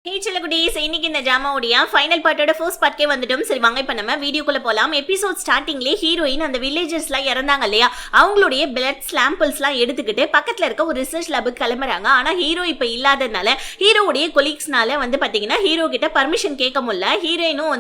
இன்னைக்கு இந்த ஜாமாவுடைய final பார்ட்டோட first பார்ட்கே வந்துட்டோம். சரி வாங்க இப்ப நம்ம வீடியோக்குள்ள போலாம். எபிசோட் ஸ்டார்டிங்லேயே ஹீரோயின் அந்த வில்லேஜர்ஸ்லாம் இறந்தாங்க இல்லையா, அவங்களுடைய பிளட் சாம்பிள்ஸ்லாம் எடுத்துக்கிட்டு பக்கத்துல இருக்க ஒரு ரிசர்ச் லேபுக்கு கிளம்புறாங்க. ஆனா ஹீரோ இப்ப இல்லாததுனால ஹீரோவுடைய கொலீக்ஸ்னால பாத்தீங்கன்னா ஹீரோ கிட்ட பர்மிஷன் கேட்க முடியல. ஹீரோயினும்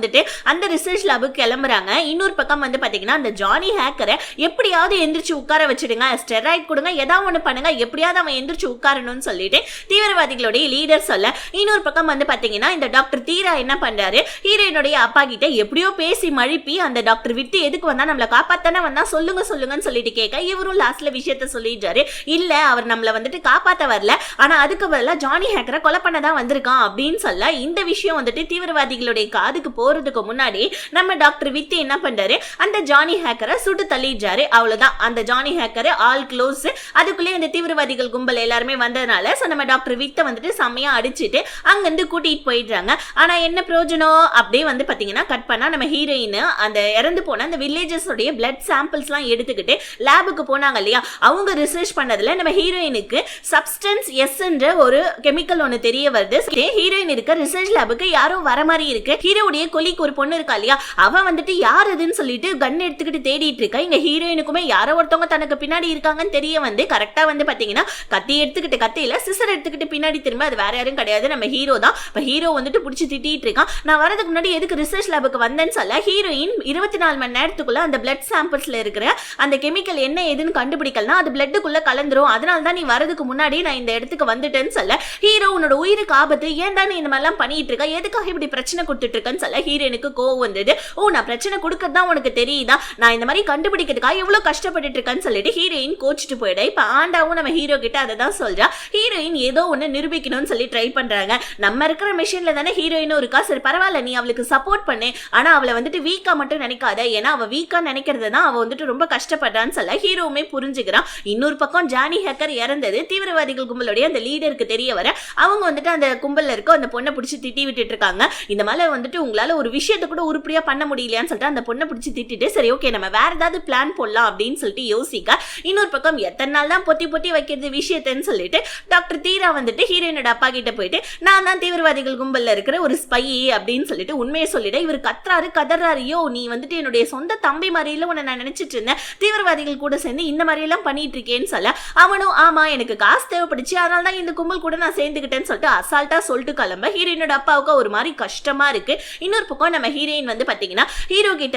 அந்த ரிசர்ச் லேபுக்கு கிளம்புறாங்க. இன்னொரு பக்கம் பாத்தீங்கன்னா அந்த ஜானி ஹேக்கரை எப்படியாவது எந்திரிச்சு உட்கார வச்சிடுங்க, ஸ்டெராய்ட் கொடுங்க, ஏதாவது ஒண்ணு பண்ணுங்க, எப்படியாவது அவன் எந்திரிச்சு உட்காரணும்னு சொல்லிட்டு தீவிரவாதிகளுடைய லீடர் சொல்ல, இன்னொரு பக்கம் பாத்தீங்கன்னா இந்த டாக்டர் தீரா என்ன பண்றாரு, ஹீரோயினுடைய அப்பா கிட்ட எப்படியோ பேசி மழுப்பி அந்த டாக்டர் விட்டு எதுக்கு வந்தா நம்மள காப்பாத்தானே வந்தா சொல்லுங்க சொல்லுங்கன்னு சொல்லிட்டு கேட்க, இவரும் லாஸ்ட்ல விஷயத்த சொல்லிடுறாரு. இல்ல அவர் நம்மள காப்பாத்த வரல, ஆனா அதுக்கு பதிலா ஜானி ஹேக்கரை கொலை பண்ணதான் வந்திருக்கான் அப்படின்னு சொல்ல, இந்த விஷயம் தீவிரவாதிகளுடைய காதுக்கு போறதுக்கு முன்னாடி நம்ம டாக்டர் வித்து என்ன பண்றாரு, அந்த ஜானி ஹேக்கரை சுட்டு தள்ளிடுறாரு. அவ்வளவுதான், அந்த ஜானி ஹேக்கரை ஆல் க்ளோஸ். அதுக்குள்ளே இந்த தீவிரவாதிகள் கும்பல் எல்லாருமே வந்ததுனால நம்ம டாக்டர் வித்த செம்மையா அடிச்சுட்டு அங்கிருந்து கூட்டிட்டு போயிடுறாங்க. ஆனா என்ன பிரயோஜனம், அப்படியே பாத்தீங்கன்னா கட் பண்ணா நம்ம ஹீரோயின் அந்த இறந்து போன அந்த வில்லேஜஸ் உடைய பிளட் சாம்பிள்ஸ் எல்லாம் எடுத்துக்கிட்டு லேபுக்கு போனாங்க இல்லையா, அவங்க ரிசர்ச் பண்ணதுல நம்ம ஹீரோயினுக்கு சப்ஸ்டன்ஸ் எஸ் என்ற ஒரு கெமிக்கல் ஒன்னு தெரிய வருது. ஹீரோயின் இருக்க ரிசர்ச் லேபுக்கு யாரும் வர மாதிரி இருக்கு. ஹீரோடைய கொலிக்கு ஒரு பொண்ணு இருக்கா இல்லையா, அவ யார் அதுன்னு சொல்லிட்டு கன் எடுத்துக்கிட்டு தேடிட்டு இருக்கா. இங்க ஹீரோயினுக்குமே யாரோ ஒருத்தவங்க தனக்கு பின்னாடி இருக்காங்கன்னு தெரிய கரெக்டா பாத்தீங்கன்னா கத்தி எடுத்துக்கிட்டு, கத்தியில சிசர் எடுத்துக்கிட்டு பின்னாடி திரும்ப அது வேற யாரும் கிடையாது, நம்ம ஹீரோ தான். இப்ப ஹீரோ பிடிச்சி திட்டிட்டு இருக்கான். நான் வரதுக்கு முன்னாடி எதுக்கு ரிசர்ச் லேபுக்கு வந்தேன்னு சொல்ல, ஹீரோயின் 24 மணி நேரத்துக்குள்ள அந்த பிளட் சாம்பிள்ஸ்ல இருக்கிற அந்த கெமிக்கல் என்ன ஏதுன்னு கண்டுபிடிக்கலாம், அது பிளட்டுக்குள்ள கலந்துரும், அதனால தான் நீ வரதுக்கு முன்னாடி நான் இந்த இடத்துக்கு வந்துட்டேன்னு சொல்ல, ஹீரோ உன்னோட உயிருக்கு ஆபத்து, ஏன் தான் நீ இந்த மாதிரிலாம் பண்ணிட்டு இருக்க, எதுக்காக இப்படி பிரச்சனை கொடுத்துட்டு இருக்கன்னு சொல்ல, ஹீரோனுக்கு கோவம் வந்தது. ஓ, நான் பிரச்சனை கொடுக்கறதா உனக்கு தெரியுதா, நான் இந்த மாதிரி கண்டுபிடிக்கிறதுக்காக எவ்வளவு கஷ்டப்பட்டு இருக்கேன்னு சொல்லிட்டு ஹீரோயின் கோச்சிட்டு போயிட. இப்ப ஆண்டாவும் நம்ம ஹீரோ கிட்ட அதை தான் சொல்றா. ஹீரோயின் ஏதோ ஒன்னு நிரூபிக்கணும்னு சொல்லி ட்ரை பண்றாங்க. நம்ம இருக்கிற மிஷின்ல தானே ஹீரோயினும் இருக்கா, சரி பரவாயில்ல நீ அவளுக்கு சப்போர்ட் பண்ணு, ஆனா அவளை வீக்கா மட்டும் நினைக்காத, ஏன்னா அவ வீக்கா நினைக்கிறது தான் அவ ரொம்ப கஷ்டப்படுறான்னு சொல்ல ஹீரோவுமே புரிஞ்சுக்கிறான். இன்னொரு பக்கம் ஜானி ஹேக்கர் இறந்தது தீவிரவாதிகள் கும்பலுடைய அந்த லீடருக்கு தெரிய வர, அவங்க அந்த கும்பல்ல இருக்க அந்த பொண்ணை பிடிச்சி திட்டி விட்டுட்டு இருக்காங்க. இந்த மாதிரி உங்களால ஒரு விஷயத்தை கூட உருப்படியா பண்ண முடியலையான்னு சொல்லிட்டு அந்த பொண்ணை பிடிச்சி திட்டிட்டு, சரி ஓகே நம்ம வேற ஏதாவது பிளான் போடலாம் அப்படின்னு சொல்லிட்டு யோசிக்க, இன்னொரு பக்கம் எத்தனை நாள் தான் பொத்தி பொத்தி வைக்கிறது விஷயத்தைன்னு சொல்லிட்டு டாக்டர் தீரா ஹீரோயினோட அப்பா கிட்ட போயிட்டு, நான் தான் தீவிரவாதிகள் கும்பல்ல இருக்கிற ஒரு ஸ்பை அப்படின்னு சொல்லிட்டு உண்மையை சொல்லிட, இவர் கத்துறாரு கதறாரு, யோ நீ என்னுடைய சொந்த தம்பி மாதிரில உன்னை நான் நினைச்சிட்டு இருந்தேன், தீவிரவாதிகள் கூட சேர்ந்து இந்த மாதிரி எல்லாம் பண்ணிட்டு இருக்கேன்னு சொல்ல, அவனும் ஆமா எனக்கு காசு தேவைப்படுச்சு, அதனால தான் இந்த கும்பல் கூட நான் சேர்ந்துக்கிட்டேன்னு சொல்லிட்டு அசால்ட்டா சொல்லிட்டு கிளம்ப, ஹீரோயினோட அப்பாவுக்கு ஒரு மாதிரி கஷ்டமா இருக்கு. இன்னொரு பக்கம் நம்ம ஹீரோயின் பாத்தீங்கன்னா ஹீரோ கிட்ட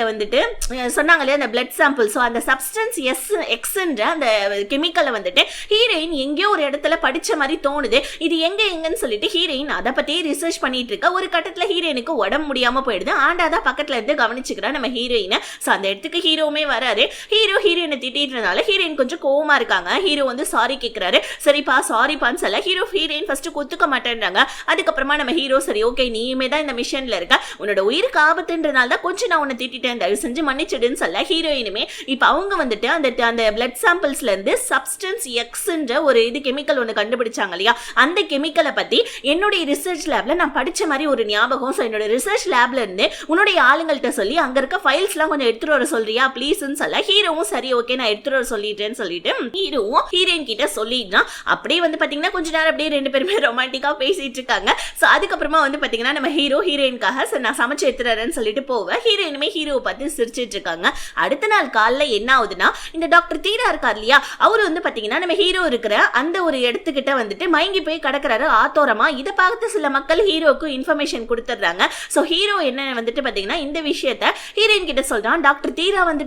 சொன்னாங்க இல்லையா அந்த பிளட் சாம்பிள், ஸோ அந்த சப்ஸ்டன்ஸ் எக்ஸ்ன்ற அந்த கெமிக்கலை ஹீரோயின் எங்கேயோ ஒரு இடத்துல படிச்ச மாதிரி தோணுது, இது எங்கன்னு சொல்லிட்டு ஹீரோயின் அதை பத்தியே ரிசர்ச் பண்ணிட்டு இருக்க. ஒரு கட்டத்துல ஹீரோயினுக்கு உடம்பு முடியாம போயிடுது. ஆண்டாதான் பக்கத்துல இருந்து கவனிச்சுக்கிறா நம்ம ஹீரோயினை. சோ அந்த இடத்துக்கு ஹீரோவுமே வராரு. ஹீரோயினை திட்டிட்டனால ஹீரோயின் கொஞ்சம் கோவமா இருக்காங்க. ஹீரோ சாரி கேட்கிறாரு. சரிப்பா சாரிப்பான்னு சொல்ல ஹீரோயின் ஃபர்ஸ்ட் கொத்துக்க மாட்டேன்றாங்க. அதுக்கப்புறமா நம்ம ஹீரோ சரி ஓகே நீயுமே தான் இந்த மிஷன்ல இருக்க, உன்னோட உயிருக்கு ஆபத்துன்றனால தான் கொஞ்சம் நான் உன்னை திட்டிட்டேன், தயவு செஞ்சு மன்னிச்சிடுன்னு சொல்ல, ஹீரோயினுமே இப்ப அவங்க அந்த பிளட் சாம்பிள்ஸ்ல இருந்து சப்ஸ்டன்ஸ் எக்ஸ்ன்ற ஒரு கெமிக்கல் ஒன்று கண்டுபிடிச்சாங்க இல்லையா, அந்த கெமிக்கலை பத்தி என்னுடைய ரிசர்ச் லேப்ல நான் படிச்ச மாதிரி ஒரு ஞாபகம், ஸோ என்னோட ரிசர்ச் லேப்ல இருந்து உன்னுடைய ஆளுங்கள்ட்ட சொல்லி அங்க இருக்க ஃபைல்ஸ்லாம் கொஞ்சம் எடுத்துட்டு வர சொல்றியா ப்ளீஸ்ன்னு சொல்ல, ஹீரோவும் சரி ஓகே நான் எடுத்துட்டு வர சொல்லிட்டேன்னு சொல்லிட்டு ஹீரோவும் ஹீரோயின் கிட்ட சொல்லிடுறான். அப்படியே பாத்தீங்கன்னா கொஞ்ச நேரம் அப்படியே ரெண்டு பேருமே ரொமான்டிக்கா பேசிட்டு இருக்காங்க. ஸோ அதுக்கப்புறமா பாத்தீங்கன்னா நம்ம ஹீரோயின்காக நான் சமைச்சு எடுத்துறேன்னு சொல்லிட்டு போவேன். ஹீரோயினுமே ஹீரோவை பார்த்து சிரிச்சிட்டு இருக்காங்க. அடுத்த நாள் காலைல என்ன ஆகுதுன்னா, இந்த டாக்டர் தீரா இருக்கார் இல்லையா, அவரு பாத்தீங்கன்னா நம்ம ஹீரோ இருக்கிற அந்த ஒரு இடத்துக்கிட்ட மயங்கி போய் கிடக்குறாரு ஆத்தோரமா. இதை பார்த்து சில மக்கள் ஹீரோக்கு இன்ஃபர்மேஷன் கொடுத்துறாங்க. சோ ஹீரோ என்ன பாத்தீங்கன்னா இந்த விஷயத்த ஹீரோயின் கிட்ட சொல்றான். டாக்டர் தீரா அந்த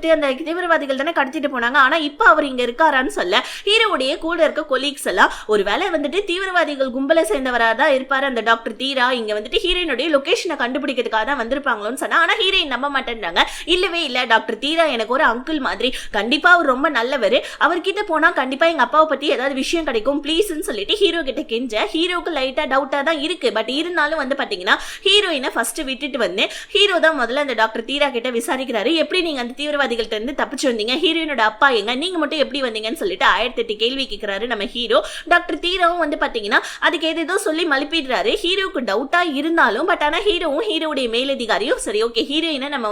தீவிரவாதிகள் தானே கடத்திட்டு போனாங்க, ஆனா இப்ப அவர் இங்க இருக்காரான்னு சொல்ல, ஹீரோவுடைய கூட இருக்க கொலீக்ஸ் எல்லாம் ஒருவேளை தீவிரவாதிகள் கும்பலை சேர்ந்தவரா தான் இருப்பாரு அந்த டாக்டர் தீரா, இங்க ஹீரோயினுடைய லொகேஷனை கண்டுபிடிக்கிறதுக்காக தான் வந்திருப்பாங்களோன்னு சொன்னா, ஆனா ஹீரோயின் நம்ப மாட்டேன்றாங்க. இல்லவே இல்ல, டாக்டர் தீரா எனக்கு ஒரு அங்கிள் மாதிரி, கண்டிப்பா அவர் ரொம்ப நல்லவர், அவர்கிட்ட போனா கண்டிப்பா எங்க அப்பாவை பத்தி ஏதாவது விஷயம் கிடைக்கும் ப்ளீஸ்ன்னு சொல்லிட்டு ஹீரோ கிட்ட கெஞ்ச, ஹீரோக்கு லைட்டா டவுட்டா தான் இருக்கு. பட் இருந்தாலும் பாத்தீங்கன்னா ஹீரோயினை ஃபர்ஸ்ட் விட்டுட்டு ஹீரோ தான் முதல்ல அந்த டாக்டர் தீரா கிட்ட விசாரிக்கிறாரு. எப்படி நீங்க அந்த தீவிரவாதிகள்ட்ட இருந்து தப்பிச்சு வந்தீங்க, ஹீரோயினோட அப்பா எங்க, நீங்க மட்டும் எப்படி வந்தீங்கன்னு சொல்லிட்டு 1008 கேள்வி கேட்கிறாரு நம்ம ஹீரோ. டாக்டர் தீராவும் பாத்தீங்கன்னா அதுக்கு ஏதோ சொல்லி மழுப்பிடுறாரு. ஹீரோக்கு டவுட்டா இருந்தாலும் பட் ஆனா ஹீரோவும் ஹீரோடைய மேலதிகாரியும் சரி ஓகே ஹீரோயினை நம்ம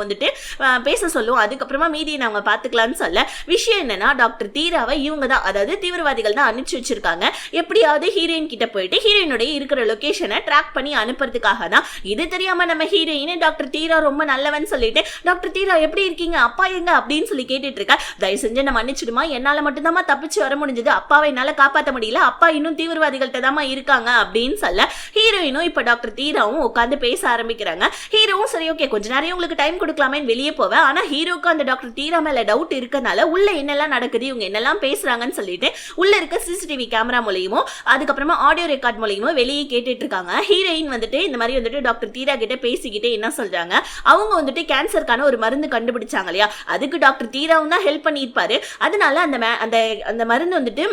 பேச சொல்லுவோம், அதுக்கப்புறமா மீதியை நாங்க பாத்துக்கலாம்னு சொல்ல, விஷயம் என்னன்னா டாக்டர் தீராவை இவங்க தான், அதாவது தீவிரவாதிகள் தான் அனுப்பிச்சு வச்சிருக்காங்க. எப்படியாவது ஹீரோயின் கிட்ட போயிட்டு ஹீரோயினுடைய இருக்கிற லொகேஷனை ட்ராக் பண்ணி அனுப்புறதுக்காக தான். இது தெரியாம நம்ம ஹீரோயின் டாக்டர் தீரா ரொம்ப நல்லவன் சொல்லிட்டு, டாக்டர் தீரா எப்படி இருக்கீங்க, அப்பா எங்க அப்படின்னு சொல்லி கேட்டுட்டு இருக்கா. தயவு செஞ்சு என்ன மன்னிச்சிடுமா, என்னால மட்டும்தான் தப்பிச்சு வர முடிஞ்சது, அப்பாவை என்னால காப்பாற்ற முடியல, அப்பா இன்னும் தீவிரவாதிகள்கிட்ட தான் இருக்காங்க அப்படின்னு சொல்ல ஹீரோயினும் இப்ப டாக்டர் தீராவும் உட்காந்து பேச ஆரம்பிக்கிறாங்க. ஹீரோவும் சரி ஓகே கொஞ்ச நேரம் உங்களுக்கு டைம் கொடுக்கலாமே வெளியே போவேன், ஆனா ஹீரோக்கு அந்த டாக்டர் தீரா மேல டவுட் இருக்கனால உள்ள என்னெல்லாம் நடக்குது, இவங்க என்னெல்லாம் பேசுறாங்கன்னு சொல்லிட்டு உள்ள இருக்க சிசிடிவி கேமரா மூலியமோ அதுக்கப்புறமா ஆடியோ ரெக்கார்ட் மூலியமோ வெளியே கேட்டுட்டு இருக்காங்க. ஹீரோயின் வந்துட்டு இந்த மாதிரி வந்துட்டு டாக்டர் தீரா கிட்ட பேசிக்கிட்டு என்ன சொல்றாங்க, அவங்க வந்துட்டு கேன்சருக்கான ஒரு மருந்து கண்டுபிடிச்சாங்க இல்லையா, அதுக்கு டாக்டர் தீராவும் தான் ஹெல்ப் பண்ணியிருப்பாரு, அதனால அந்த மருந்து வந்துட்டு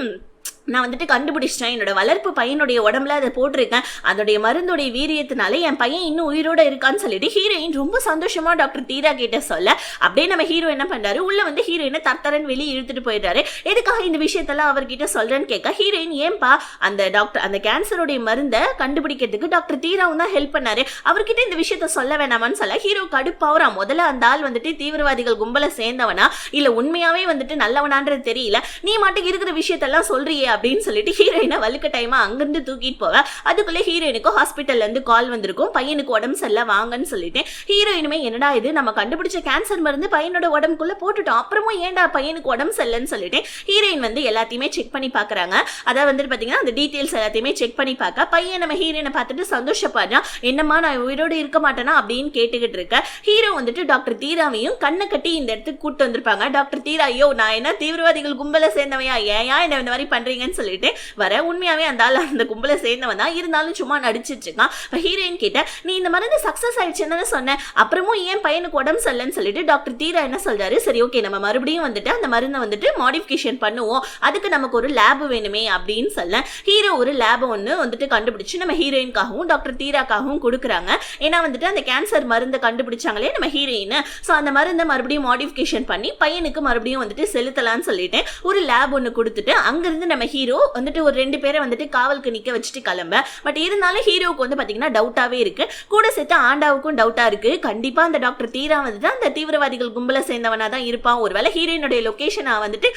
நான் வந்துட்டு கண்டுபிடிச்சிட்டேன், என்னோட வளர்ப்பு பையனுடைய உடம்புல அதை போட்டிருக்கேன், அதோடைய மருந்துடைய வீரியத்தினால என் பையன் இன்னும் உயிரோட இருக்கான்னு சொல்லிட்டு ஹீரோயின் ரொம்ப சந்தோஷமா டாக்டர் தீரா கிட்ட சொல்ல அப்படியே நம்ம ஹீரோ என்ன பண்றாரு, உள்ள வந்து ஹீரோயினை தரத்தரன் வெளியே இழுத்துட்டு போயிடுறாரு. எதுக்காக இந்த விஷயத்தெல்லாம் அவர்கிட்ட சொல்றேன்னு கேட்க ஹீரோயின் ஏன்பா அந்த கேன்சருடைய மருந்தை கண்டுபிடிக்கிறதுக்கு டாக்டர் தீராவும் தான் ஹெல்ப் பண்ணாரு, அவர்கிட்ட இந்த விஷயத்த சொல்ல வேணாமான்னு சொல்ல ஹீரோ கடுப்பாவரா. முதல்ல அந்த ஆள் வந்துட்டு தீவிரவாதிகள் கும்பலை சேர்ந்தவனா இல்ல உண்மையாவே வந்துட்டு நல்லவனான்றது தெரியல, நீ மாட்டுக்கு இருக்கிற விஷயத்தெல்லாம் சொல்றியே அப்படின்னு சொல்லிட்டு ஹீரோயினை வலுக்க டைமா அங்கிருந்து தூக்கிட்டு போவ. அதுக்குள்ள ஹீரோயினுக்கு ஹாஸ்பிட்டல்ல இருந்து கால் வந்திருக்கும், பையனுக்கு உடம்பு சரியில்லை வாங்கன்னு சொல்லிட்டு. ஹீரோயினுமே என்னடா இது நம்ம கண்டுபிடிச்ச கேன்சர் மருந்து பையனோட உடம்புக்குள்ள போட்டுட்டோம், அப்புறமும் ஏன்டா பையனுக்கு உடம்பு சரியில்லைன்னு சொல்லிட்டு ஹீரோயின் வந்து எல்லாத்தையுமே செக் பண்ணி பாக்குறாங்க. அதாவது வந்துட்டு பாத்தீங்கன்னா அந்த டீடைல்ஸ் எல்லாத்தையுமே செக் பண்ணி பார்க்க பையன் நம்ம ஹீரோயினை பார்த்துட்டு சந்தோஷப்படுறான். என்னம்மா நான் உயிரோடு இருக்க மாட்டேனா அப்படின்னு கேட்டுக்கிட்டு இருக்க ஹீரோ வந்துட்டு டாக்டர் தீராவையும் கண்ணை கட்டி இந்த இடத்துக்கு கூட்டு வந்திருப்பாங்க. டாக்டர் தீரா ஐயோ நான் என்ன தீவிரவாதிகள் கும்பல சேர்ந்தவையா, ஏன் என்ன இந்த மாதிரி பண்றீங்க சொல்லிட்டு வர உண்மையாவே அந்த கும்பல சேர்ந்தவன் தான், இருந்தாலும் சும்மா நடிச்சிட்டு இருக்கான். ஹீரோயின் கிட்ட நீ இந்த மருந்து சக்சஸ் ஆயிடுச்சுன்னு சொன்னேன், அப்புறமும் ஏன் பையனுக்கு உடம்பு சரியில்லைன்னு சொல்லிட்டு டாக்டர் தீரா என்ன சொல்றாரு, சரி ஓகே நம்ம மறுபடியும் வந்துட்டு அந்த மருந்தை வந்துட்டு மாடிஃபிகேஷன் பண்ணுவோம், அதுக்கு நமக்கு ஒரு லேப் வேணுமே அப்படின்னு சொல்ல ஹீரோ ஒரு லேப் ஒன்று வந்துட்டு கண்டுபிடிச்சு நம்ம ஹீரோயின்காகவும் டாக்டர் தீராக்காகவும் கொடுக்குறாங்க. ஏன்னா வந்துட்டு அந்த கேன்சர் மருந்தை கண்டுபிடிச்சாங்களே நம்ம ஹீரோயின், ஸோ அந்த மருந்தை மறுபடியும் மாடிஃபிகேஷன் பண்ணி பையனுக்கு மறுபடியும் வந்துட்டு செலுத்தலாம்னு சொல்லிட்டு ஒரு லேப் ஒன்று கொடுத்துட்டு அங்கிருந்து நம்ம ஹீரோ வந்துட்டு ஒரு 2 பேரை வந்துட்டு காவலுக்கு நிக்க வச்சுட்டு கிளம்ப. பட் இருந்தாலும் ஹீரோவுக்கு வந்து பாத்தீங்கன்னா டவுட்டாவே இருக்கு, கூட சேர்த்து ஆண்டாவுக்கும் டவுட்டா இருக்கு, கண்டிப்பா அந்த டாக்டர் தீரா வந்துட்டு அந்த தீவிரவாதிகள் கும்பல சேர்ந்தவனா தான் இருப்பான், ஒருவேளை ஹீரோயினுடைய லொகேஷனை வந்துட்டு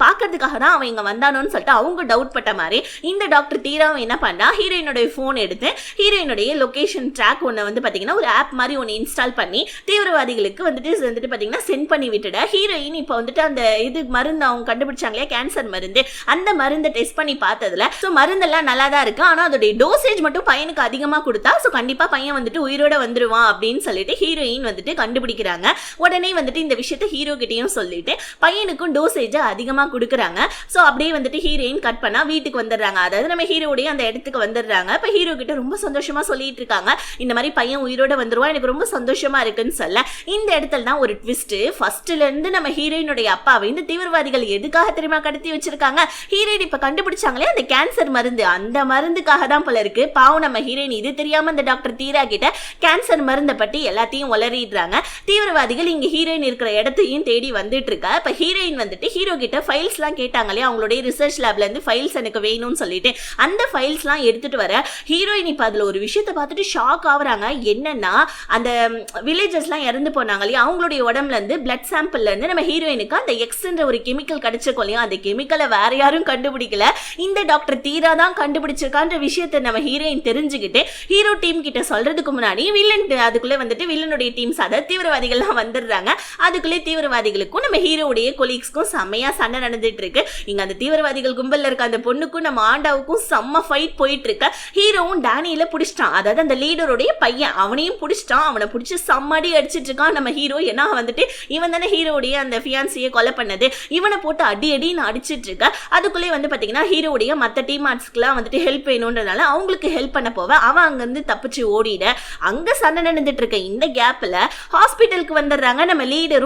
பாக்குறதுக்காக தான் அவன் இங்க வந்தானோன்னு சொல்லிட்டு அவங்க டவுட் பட்ட மாதிரி இந்த டாக்டர் தீராவும் என்ன பண்ணா ஹீரோயினுடைய போன் எடுத்து ஹீரோயினுடைய லொகேஷன் ட்ராக் ஒன்னு வந்து பாத்தீங்கன்னா ஒரு ஆப் மாதிரி ஒன்னு இன்ஸ்டால் பண்ணி தீவிரவாதிகளுக்கு வந்துட்டு பாத்தீங்கன்னா சென்ட் பண்ணி விட்டுட. ஹீரோயின் இப்ப வந்துட்டு அந்த இது மருந்து அவங்க கண்டுபிடிச்சாங்களே கேன்சர் மருந்து, அந்த மருந்தை டெஸ்ட் பண்ணி பார்த்ததுல சோ மருந்தெல்லாம் நல்லா தான் இருக்கு, ஆனா அதோட டோசேஜ் மட்டும் பையனுக்கு அதிகமா கொடுத்தா சோ கண்டிப்பா பையன் வந்துட்டு உயிரோட வந்துருவான் அப்படின்னு சொல்லிட்டு ஹீரோயின் வந்துட்டு கண்டுபிடிக்கிறாங்க. உடனே வந்துட்டு இந்த விஷயத்தை ஹீரோ கிட்டையும் சொல்லிட்டு பையனுக்கும் டோசேஜ் அதிகமா கொடுக்குறாங்க. சோ அப்படியே வந்துட்டு ஹீரோயின் கட் பண்ணா வீட்டுக்கு வந்துடுறாங்க, அதாவது நம்ம ஹீரோடைய அந்த இடத்துக்கு வந்துடுறாங்க. இப்ப ஹீரோ கிட்ட ரொம்ப சந்தோஷமா சொல்லிட்டு இருக்காங்க, இந்த மாதிரி பையன் உயிரோட வந்துருவான் எனக்கு ரொம்ப சந்தோஷமா இருக்குன்னு சொல்ல இந்த இடத்துல தான் ஒரு ட்விஸ்ட். ஃபர்ஸ்ட்ல இருந்து நம்ம ஹீரோயினுடைய அப்பாவை இந்த தீவிரவாதிகள் எதுக்காக தெரியுமா கடத்தி வச்சிருக்காங்க, ஹீரோயின் இப்ப கண்டுபிடிச்சாங்களே அந்த கேன்சர் மருந்து, அந்த மருந்துக்காக தான் போல இருக்கு. பாவம் நம்ம ஹீரோயின் இது தெரியாம அந்த டாக்டர் தீரா கிட்ட கேன்சர் மருந்தை பற்றி எல்லாத்தையும் உளறிடுறாங்க. தீவிரவாதிகள் இங்க ஹீரோயின் இருக்கிற இடத்தையும் தேடி வந்துட்டு இருக்கா. இப்ப ஹீரோயின் வந்துட்டு ஹீரோ கிட்ட ஃபைல்ஸ் எல்லாம் கேட்டாங்களே அவங்களுடைய ரிசர்ச் லேப்ல இருந்து ஃபைல்ஸ் எனக்கு வேணும்னு சொல்லிட்டு அந்த ஃபைல்ஸ் எல்லாம் எடுத்துட்டு வர ஹீரோயின் இப்ப அதுல ஒரு விஷயத்தை பார்த்துட்டு ஷாக் ஆகுறாங்க. என்னன்னா அந்த வில்லேஜஸ் எல்லாம் இறந்து போனாங்க இல்லையா, அவங்களுடைய உடம்புல இருந்து பிளட் சாம்பிள்ல இருந்து நம்ம ஹீரோயினுக்கு அந்த எக்ஸ்ன்ற ஒரு கெமிக்கல் கிடைச்சிருக்கும் இல்லையா, அந்த கெமிக்கலை வேற யாரும் கண்டுபிடிக்கல, இந்த டாக்டர் தீரா தான் கண்டுபிடிச்சிருக்கான்ற விஷயத்தை நம்ம ஹீரோயின் தெரிஞ்சுக்கிட்டு ஹீரோ டீம் கிட்ட சொல்றதுக்கு முன்னாடி வில்லன் அதுக்குள்ளே வந்துட்டு வில்லனுடைய டீம்ஸ் அதாவது தீவிரவாதிகள்லாம் வந்துடுறாங்க. அதுக்குள்ளே தீவிரவாதிகளுக்கும் நம்ம ஹீரோடைய கொலீக்ஸ்க்கும் செம்மையா சண்டை நடந்துட்டு இருக்கு. இங்க அந்த தீவிரவாதிகள் கும்பல்ல இருக்க அந்த பொண்ணுக்கும் நம்ம ஆண்டாவுக்கும் செம்ம ஃபைட் போயிட்டு இருக்கு. ஹீரோவும் டேனியில பிடிச்சிட்டான், அதாவது அந்த லீடருடைய பையன் அவனையும் பிடிச்சிட்டான், அவனை பிடிச்சி செம்மடி அடிச்சிட்டு இருக்கான் நம்ம ஹீரோ. ஏன்னா வந்துட்டு இவன் தானே ஹீரோடைய அந்த ஃபியான்சியை கொலை பண்ணது, இவனை போட்டு அடி அடின்னு அடிச்சிட்டு இருக்க. அதுக்குள்ளே வந்து பாத்தீங்கன்னா ஹீரோடைய மற்ற டீமார்ட்ஸ்க்குலாம் வந்துட்டு ஹெல்ப் வேணும்ன்றதுனால அவங்களுக்கு ஹெல்ப் பண்ண போவ அவன் அங்கிருந்து தப்பிச்சு ஓடிட. அங்க சண்டை நடந்துட்டு இருக்க இந்த கேப்ல ஹாஸ்பிட்டலுக்கு வந்துடுறாங்க நம்ம லீடர்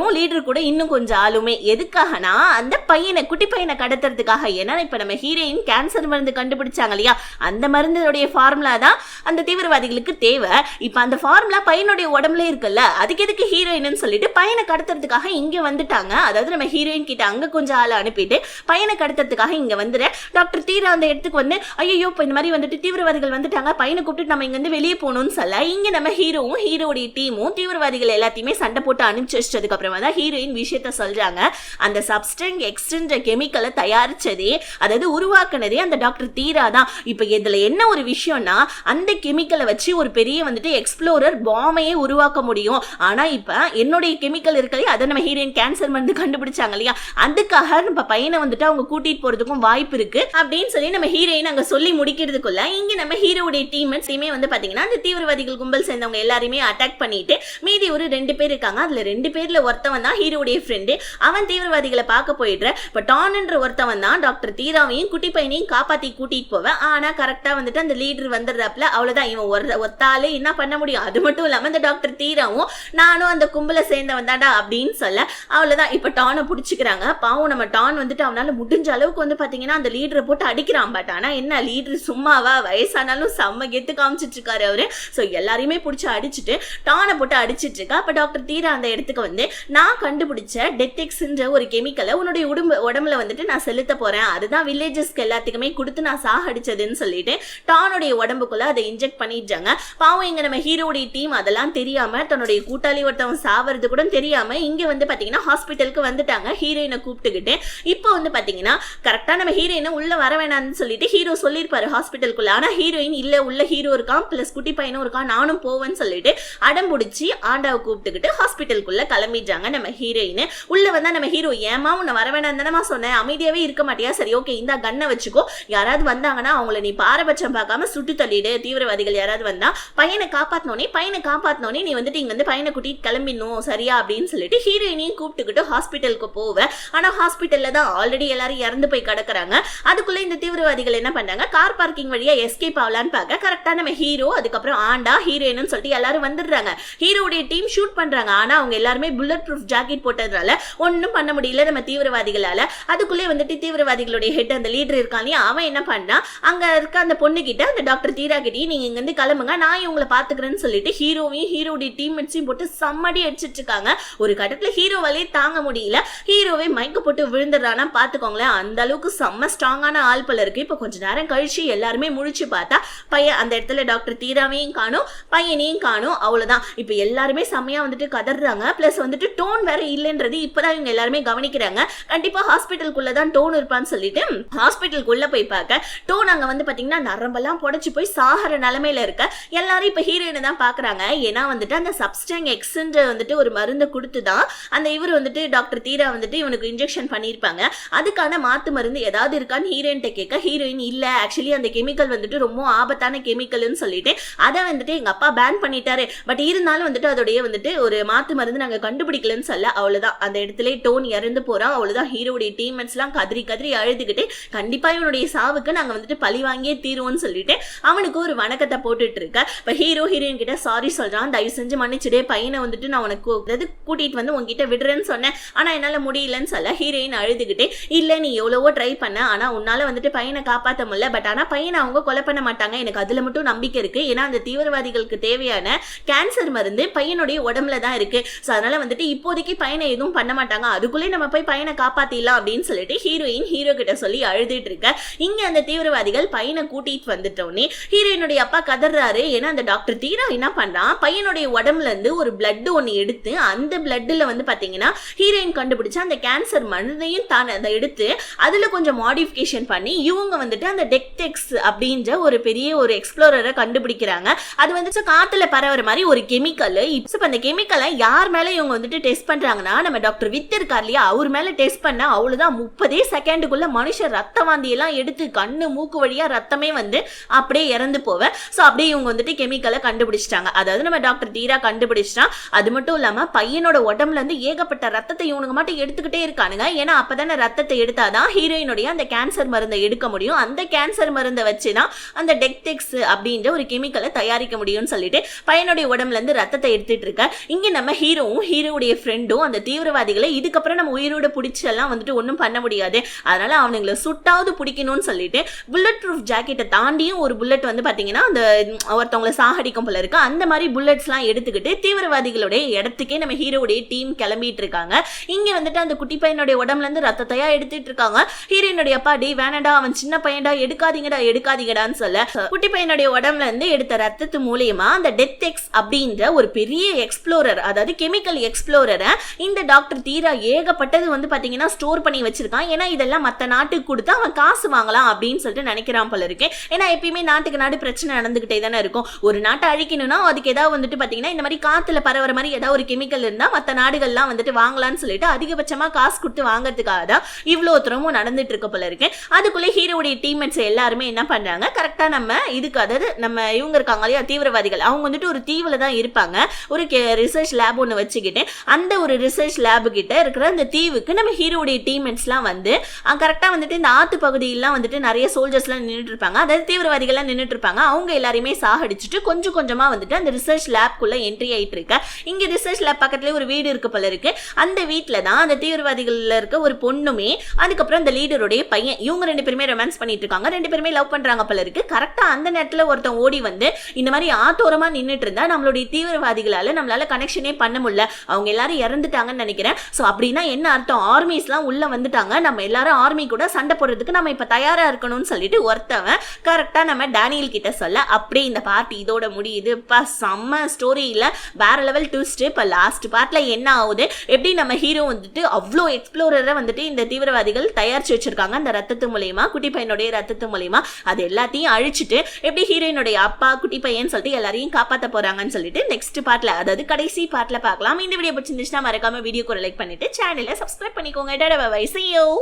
கூட இன்னும் கொஞ்சம் ஆளுமே. எதுக்காகனா அந்த பையனை குட்டி பையனை கடத்துறதுக்காக. ஏன்னா இப்ப நம்ம ஹீரோயின் கேன்சர் மருந்து கண்டுபிடிச்சாங்க இல்லையா, அந்த மருந்துடைய ஃபார்முலா தான் அந்த தீவிரவாதிகளுக்கு தேவை. இப்ப அந்த ஃபார்முலா பையனுடைய உடம்புல இருக்குல்ல, அதுக்கு எதுக்கு ஹீரோயின் சொல்லிட்டு பையனை கடத்துறதுக்காக இங்க வந்துட்டாங்க. அதாவது நம்ம ஹீரோயின் கிட்ட அங்க கொஞ்சம் ஆளை அனுப்பிட்டு பையனை கடத்த படுத்துறதுக்காக இங்க வந்துரு. டாக்டர் தீரா அந்த இடத்துக்கு வந்து ஐயோ இப்ப இந்த மாதிரி வந்துட்டு தீவிரவாதிகள் வந்துட்டாங்க, பையனை கூப்பிட்டு நம்ம இங்க இருந்து வெளியே போகணும்னு சொல்ல இங்க நம்ம ஹீரோவும் ஹீரோடைய டீமும் தீவிரவாதிகள் எல்லாத்தையுமே சண்டை போட்டு அனுப்பிச்சு வச்சதுக்கு அப்புறமா தான் ஹீரோயின் விஷயத்த சொல்றாங்க. அந்த சப்ஸ்டன்ஸ் எக்ஸ்டென்ற கெமிக்கலை தயாரிச்சதே, அதாவது உருவாக்குனதே அந்த டாக்டர் தீரா தான். இப்ப இதுல என்ன ஒரு விஷயம்னா, அந்த கெமிக்கலை வச்சு ஒரு பெரிய வந்துட்டு எக்ஸ்ப்ளோரர் பாமையே உருவாக்க முடியும். ஆனா இப்ப என்னுடைய கெமிக்கல் இருக்கலையே, அதை நம்ம ஹீரோயின் கேன்சர் மருந்து கண்டுபிடிச்சாங்க இல்லையா, அதுக்காக நம்ம பையனை வந்துட்டு அவங்க கூட்டிட்டு போறதுக்கும் வாய்ப்பு இருக்கு அப்படின்னு சொல்லி நம்ம ஹீரோயின் அங்க சொல்லி முடிக்கிறதுக்குள்ள இங்க நம்ம ஹீரோடைய டீமே வந்து பாத்தீங்கன்னா அந்த தீவிரவாதிகள் கும்பல் சேர்ந்தவங்க எல்லாரையுமே அட்டாக் பண்ணிட்டு மீதி ஒரு 2 பேர் இருக்காங்க. அதுல 2 பேர்ல ஒருத்தவன் தான் ஹீரோடைய ஃப்ரெண்டு. அவன் தீவிரவாதிகளை பார்க்க போயிடுற. இப்ப டான்ன்ற ஒருத்தவன் தான் டாக்டர் தீராவையும் குட்டி பையனையும் காப்பாத்தி கூட்டிட்டு போவேன். ஆனா கரெக்டா வந்துட்டு அந்த லீடர் வந்துடுறாப்ல, அவ்வளவுதான் இவன் ஒத்தாலே என்ன பண்ண முடியும். அது மட்டும் இல்லாம இந்த டாக்டர் தீராவும் நானும் அந்த கும்பலை சேர்ந்தவன் தாண்டா அப்படின்னு சொல்ல அவ்வளவுதான் இப்ப டானை பிடிச்சிக்கிறாங்க. பாவம் நம்ம டான் வந்துட்டு அவனால முடிஞ்ச அளவுக்கு வந்து பாத்தீங்கன்னா அந்த லீடரை போட்டு அடிக்கிறான். பட் ஆனா என்ன லீடர் சும்மாவா, வயசானாலும் செம்ம கெத்து காமிச்சிட்டு இருக்காரு அவரு. சோ எல்லாரையுமே பிடிச்சி அடிச்சுட்டு டானை போட்டு அடிச்சிட்டு இருக்கா. அப்ப டாக்டர் தீரா அந்த இடத்துக்கு வந்து நான் கண்டுபிடிச்ச டெட்டெக்ஸ்ன்ற ஒரு கெமிக்கலை உன்னுடைய உடம்புல வந்துட்டு நான் செலுத்த போறேன், அதுதான் வில்லேஜஸ்க்கு எல்லாத்துக்குமே கொடுத்து நான் சாகடிச்சதுன்னு சொல்லிட்டு டானுடைய உடம்புக்குள்ள அதை இன்ஜெக்ட் பண்ணிட்டாங்க. பாவம் இங்க நம்ம ஹீரோடைய டீம் அதெல்லாம் தெரியாம, தன்னுடைய கூட்டாளி ஒருத்தவன் சாவறது கூட தெரியாம இங்க வந்து பாத்தீங்கன்னா ஹாஸ்பிட்டலுக்கு வந்துட்டாங்க ஹீரோயினை கூப்பிட்டுக்கிட்டு. இப்போ வந்து பாத்தீங்கன்னா கரெக்டா நம்ம ஹீரோயினை உள்ள வர வேணாம்னு சொல்லிட்டு ஹீரோ சொல்லியிருப்பாரு ஹாஸ்பிட்டலுக்குள்ள. ஆனா ஹீரோயின் இல்ல, உள்ள ஹீரோ இருக்கான் பிளஸ் குட்டி பையனும் இருக்கான், நானும் போவேன்னு சொல்லிட்டு அடம் பிடிச்சி ஆண்டாவை கூப்பிட்டுக்கிட்டு ஹாஸ்பிட்டலுக்குள்ள கிளம்பிட்டாங்க நம்ம ஹீரோயின். உள்ள வந்தா நம்ம ஹீரோ ஏமா உன்னை வர வேணாம் தானமா சொன்னேன், அமைதியாவே இருக்க மாட்டியா, சரி ஓகே இந்த கண்ணை வச்சுக்கோ, யாராவது வந்தாங்கன்னா அவங்கள நீ பாரபட்சம் பார்க்காம சுட்டு தள்ளிடு, தீவிரவாதிகள் யாராவது வந்தா பையனை காப்பாத்தினோனே நீ வந்துட்டு இங்க வந்து பையனை கூட்டிட்டு கிளம்பிடணும் சரியா அப்படின்னு சொல்லிட்டு ஹீரோயினையும் கூப்பிட்டுக்கிட்டு ஹாஸ்பிட்டலுக்கு போவேன். ஆனா ஹாஸ்பிட்டல்ல தான் ஆல்ரெடி எல்லாரும் இறந்து போய் கிடக்குறாங்க. அதுக்குள்ள இந்த தீவிரவாதிகள் என்ன பண்ணாங்க, கார் பார்க்கிங் வழியா எஸ்கேப் ஆகலான்னு பார்க்க கரெக்டா நம்ம ஹீரோ அதுக்கப்புறம் ஆண்டா ஹீரோயின் சொல்லிட்டு எல்லாரும் வந்துடுறாங்க. ஹீரோடைய டீம் ஷூட் பண்றாங்க. ஆனா அவங்க எல்லாருமே புல்லட் ப்ரூஃப் ஜாக்கெட் போட்டதுனால ஒன்னும் பண்ண முடியல நம்ம தீவிரவாதிகளால. அதுக்குள்ளே வந்துட்டு தீவிரவாதிகளுடைய ஹெட் அந்த லீடர் இருக்கான் இல்லையா, அவன் என்ன பண்ணா அங்க இருக்க அந்த பொண்ணு கிட்ட அந்த டாக்டர் தீரா கிட்டயும் நீங்க இங்க இருந்து கிளம்புங்க, நான் இவங்களை பாத்துக்கிறேன்னு சொல்லிட்டு ஹீரோவையும் ஹீரோடைய டீம்மேட்ஸையும் போட்டு சம்மடி அடிச்சிட்டு இருக்காங்க. ஒரு கட்டத்துல ஹீரோவாலே தாங்க முடியல, ஹீரோவே மயக்க போட்டு விழுந்துடுறானா பாத்துக்கோங்களேன். அந்த அளவுக்கு செம்ம ஸ்ட்ராங்கான ஆள் போல இருக்கு. இப்ப கொஞ்ச நேரம் கழிச்சு எல்லாருமே முழிச்சு பார்த்தா பையன் அந்த இடத்துல டாக்டர் தீராவையும் காணும், பையனையும் காணும், அவ்வளவுதான். இப்ப எல்லாருமே செம்மையா வந்துட்டு கதறாங்க. பிளஸ் வந்துட்டு டோன் வேற இல்லைன்றது இப்பதான் இவங்க எல்லாருமே கவனிக்கிறாங்க. கண்டிப்பா ஹாஸ்பிட்டலுக்குள்ளதான் டோன் இருப்பான்னு சொல்லிட்டு ஹாஸ்பிட்டலுக்குள்ள போய் பார்க்க டோன் அங்க வந்து பாத்தீங்கன்னா நரம்பெல்லாம் புடைச்சு போய் சாகர நிலைமையில இருக்க. எல்லாரும் இப்ப ஹீரோயினை தான் பாக்குறாங்க. ஏன்னா வந்துட்டு அந்த சப்ஸ்டன்ஸ் எக்ஸ்ன்ற வந்துட்டு ஒரு மருந்தை கொடுத்துதான் அந்த இவர் வந்துட்டு டாக்டர் தீரா வந்துட்டு இவனுக்கு இன்ஜெக்ஷன் பண்ணிருப்பாங்க. அதுக்கான மாத்து மருந்து ஏதாவது இருக்கான்னு ஹீரோயின் கேட்க ஹீரோயின் இல்ல, ஆக்சுவலி அந்த கெமிக்கல் வந்துட்டு ரொம்ப ஆபத்தான கெமிக்கல்னு சொல்லிட்டு அதை வந்துட்டு எங்க அப்பா பேன் பண்ணிட்டாரு, பட் இருந்தாலும் வந்துட்டு அதோடைய வந்துட்டு ஒரு மாத்து மருந்து நாங்க கண்டுபிடிக்கலன்னு சொல்ல அவ்வளவுதான் அந்த இடத்துல டோன் இறந்து போறான். அவ்வளவுதான் ஹீரோடைய டீம்மேட்ஸ் எல்லாம் கதறி அழுதுகிட்டு கண்டிப்பா இவனுடைய சாவுக்கு நாங்க வந்துட்டு பழி வாங்கியே தீருவோம்னு சொல்லிட்டு அவனுக்கு ஒரு வணக்கத்தை போட்டுட்டு இருக்க. இப்ப ஹீரோ ஹீரோயின் கிட்ட சாரி சொல்றான், தயவு செஞ்சு மன்னிச்சுடே, பையனை வந்துட்டு நான் உனக்கு கூட்டிட்டு வந்து உங்ககிட்ட விடுறேன்னு சொன்னேன், ஆனா என்னால முடியலன்னு சொல்ல ஹீரோயின் அழுதுகிட்டே இல்ல நீ எவ்வளவோ ட்ரை பண்ண, ஆனா உன்னால வந்துட்டு பையனை காப்பாற்ற முடியல, பட் ஆனா பையனை அவங்க கொலை பண்ண மாட்டாங்க, எனக்கு அதுல மட்டும் நம்பிக்கை இருக்கு. ஏன்னா அந்த தீவிரவாதிகளுக்கு தேவையான கேன்சர் மருந்து பையனுடைய உடம்புல தான் இருக்கு. சோ அதனால வந்துட்டு இப்போதைக்கு பையனை எதுவும் பண்ண மாட்டாங்க, அதுக்குள்ளே நம்ம போய் பையனை காப்பாத்திடலாம் அப்படின்னு சொல்லிட்டு ஹீரோயின் ஹீரோ கிட்ட சொல்லி அழுதுட்டு இருக்க. இங்க அந்த தீவிரவாதிகள் பையனை கூட்டிட்டு வந்துட்டோன்னே ஹீரோயினுடைய அப்பா கதறாரு. ஏன்னா அந்த டாக்டர் தீரா என்ன பண்றான், பையனுடைய உடம்புல இருந்து ஒரு பிளட் ஒன்னு எடுத்து அந்த பிளட்ல வந்து பாத்தீங்கன்னா ஹீரோயின் கண்டுபிடிச்ச அந்த கேன்சர் மருந்தையும் தான் அதை எடுத்து அதுல கொஞ்சம் மாடிஃபிகேஷன் பண்ணி இவங்க வந்துட்டு அந்த டெக்டெக்ஸ் அப்படின்ற ஒரு பெரிய ஒரு எக்ஸ்ப்ளோரரை கண்டுபிடிக்கிறாங்க. அது வந்துட்டு காத்துல பரவுற மாதிரி ஒரு கெமிக்கல். இப்ப அந்த கெமிக்கலை யார் மேல இவங்க வந்துட்டு டெஸ்ட் பண்றாங்கன்னா நம்ம டாக்டர் வித் இருக்கார் இல்லையா, அவர் மேல டெஸ்ட் பண்ண அவ்வளவுதான் 30 செகண்டுக்குள்ள மனுஷன் ரத்த வாந்தி எல்லாம் எடுத்து கண்ணு மூக்கு வழியா ரத்தமே வந்து அப்படியே இறந்து போவேன். சோ அப்படியே இவங்க வந்துட்டு கெமிக்கலை கண்டுபிடிச்சிட்டாங்க. அதாவது நம்ம டாக்டர் தீரா கண்டுபிடிச்சிட்டான். அது மட்டும் இல்லாம பையனோட உடம்புல இருந்து ஏகப்பட்ட ரத்தத்தை இவனுக்கு மட்டும் எடுத்துக்கிட்டே இருக்கானுங்க. ஏன்னா அப்பதானே ரத்தத்தை எடுத்தாதான் ஹீரோயினுடைய அந்த கேன்சர் மருந்தை எடுக்க முடியும். அந்த கேன்சர் மருந்தை வச்சுதான் அந்த டெக்டெக்ஸ் அப்படின்ற ஒரு கெமிக்கலை தயாரிக்க முடியும்னு சொல்லிட்டு பையனுடைய உடம்புல இருந்து ரத்தத்தை எடுத்துட்டு இருக்க. இங்க நம்ம ஹீரோவும் ஹீரோடைய ஃப்ரெண்டும் அந்த தீவிரவாதிகளை இதுக்கப்புறம் நம்ம உயிரோட பிடிச்செல்லாம் வந்துட்டு ஒன்றும் பண்ண முடியாது, அதனால அவனுங்களை சுட்டாவது பிடிக்கணும்னு சொல்லிட்டு புல்லட் ப்ரூஃப் ஜாக்கெட்டை தாண்டியும் ஒரு புல்லட் வந்து பாத்தீங்கன்னா அந்த ஒருத்தவங்களை சாகடிக்கும் போல இருக்கு. அந்த மாதிரி புல்லட்ஸ் எல்லாம் எடுத்துக்கிட்டு தீவிரவாதிகளுடைய இடத்துக்கே நம்ம ஹீரோடைய டீம் கிளம்பிட்டு இருக்காங்க. இங்க வந்துட்டு அந்த குட்டி பையனுடைய உடம்புல இருந்து ரத்தத்தையா எடுத்துட்டு இருக்கா. இருக்காங்க. ஹீரோயினுடைய அப்பா டே வேணடா அவன் சின்ன பையன்டா எடுக்காதீங்கடான்னு சொல்ல குட்டி பையனுடைய உடம்புல இருந்து எடுத்த ரத்தத்து மூலியமா அந்த டெத் எக்ஸ் அப்படின்ற ஒரு பெரிய எக்ஸ்ப்ளோரர், அதாவது கெமிக்கல் எக்ஸ்ப்ளோரரை இந்த டாக்டர் தீரா ஏகப்பட்டது வந்து பாத்தீங்கன்னா ஸ்டோர் பண்ணி வச்சிருக்கான். ஏன்னா இதெல்லாம் மத்த நாட்டுக்கு கொடுத்தா அவன் காசு வாங்கலாம் அப்படின்னு சொல்லிட்டு நினைக்கிறான் போல இருக்கு. ஏன்னா எப்பயுமே நாட்டுக்கு நாடு பிரச்சனை நடந்துகிட்டே தானே இருக்கும். ஒரு நாட்டை அழிக்கணும்னா அதுக்கு ஏதாவது வந்துட்டு பாத்தீங்கன்னா இந்த மாதிரி காத்துல பரவற மாதிரி ஏதாவது ஒரு கெமிக்கல் இருந்தா மத்த நாடுகள்லாம் வந்துட்டு வாங்கலாம்னு சொல்லிட்டு அதிகபட்சமா காசு கொடுத்து வாங்குறதுக்காக தான் இவ்வளவு தூரமும் நடந்துட்டு இருக்க போல இருக்கு. அதுக்குள்ள ஹீரோடைய டீம்மேட்ஸ் எல்லாருமே என்ன பண்றாங்க, கரெக்டா நம்ம இதுக்கு அதாவது நம்ம இவங்க இருக்காங்க இல்லையா தீவிரவாதிகள், அவங்க வந்துட்டு ஒரு தீவுல தான் இருப்பாங்க. ஒரு ரிசர்ச் லேப் ஒன்று வச்சுக்கிட்டு அந்த ஒரு ரிசர்ச் லேபு கிட்ட இருக்கிற அந்த தீவுக்கு நம்ம ஹீரோடைய டீம்மேட்ஸ்லாம் வந்து கரெக்டா வந்துட்டு இந்த ஆத்து பகுதியெல்லாம் வந்துட்டு நிறைய சோல்ஜர்ஸ்லாம் நின்றுட்டு இருப்பாங்க, அதாவது தீவிரவாதிகள்லாம் நின்றுட்டு இருப்பாங்க. அவங்க எல்லாரையுமே சாகடிச்சுட்டு கொஞ்சம் கொஞ்சமா வந்துட்டு அந்த ரிசர்ச் லேப்குள்ள என்ட்ரி ஆயிட்டு இருக்க. இங்க ரிசர்ச் லேப் பக்கத்துல ஒரு வீடு இருக்கு போல இருக்கு. அந்த வீட்டுல தான் அந்த தீவிரவாதிகள்ல இருக்க ஒரு பொண்ணுமே அதுக்கப்புறம் அந்த லீடருடைய பையன் இவங்க ரெண்டு பேருமே ரொமான்ஸ் பண்ணிட்டு இருக்காங்க. ரெண்டு பேருமே லவ் பண்றாங்க போல இருக்கு. கரெக்டா அந்த நேரத்துல ஒருத்தன் ஓடி வந்து இந்த மாதிரி ஆத்தோரமா நின்னுட்டு இருந்தா நம்மளுடைய தீவிரவாதிகளால நம்மளால கனெக்ஷனே பண்ண முடியல, அவங்க எல்லாரும் இறந்துட்டாங்கன்னு நினைக்கிறேன். சோ அப்படின்னா என்ன அர்த்தம், ஆர்மிஸ்லாம் உள்ள வந்துட்டாங்க, நம்ம எல்லாரும் ஆர்மி கூட சண்டை போடுறதுக்கு நம்ம இப்ப தயாரா இருக்கணும்னு சொல்லிட்டு ஒருத்தவன் கரெக்டா நம்ம டேனியல் கிட்ட சொல்ல அப்படியே இந்த பார்ட் இதோட முடியுது. செம்ம ஸ்டோரி இல்ல, வேற லெவல் ட்விஸ்ட். இப்ப லாஸ்ட் பார்ட்ல என்ன ஆகுது, எப்படி நம்ம ஹீரோ வந்துட்டு அவ்வளோ எக்ஸ்ப்ளோரரை வந்துட்டு இந்த தீவிரவாதிகள் தயாரிச்சு வச்சிருக்காங்க அந்த ரத்தத்து மூலியமா, குட்டி பையனுடைய ரத்தத்து மூலியமா அது எல்லாத்தையும் அழிச்சிட்டு எப்படி ஹீரோயினுடைய அப்பா குட்டி பையன் சொல்லிட்டு எல்லாரையும் காப்பாற்ற போறாங்கன்னு சொல்லிட்டு நெக்ஸ்ட் பார்ட்ல அதாவது கடைசி பார்ட்ல பார்க்கலாம். இந்த வீடியோ பிடிச்சிருந்துச்சுன்னா மறக்காம வீடியோக்கு லைக் பண்ணிட்டு சேனலை சப்ஸ்கிரைப் பண்ணிக்கோங்க. See you.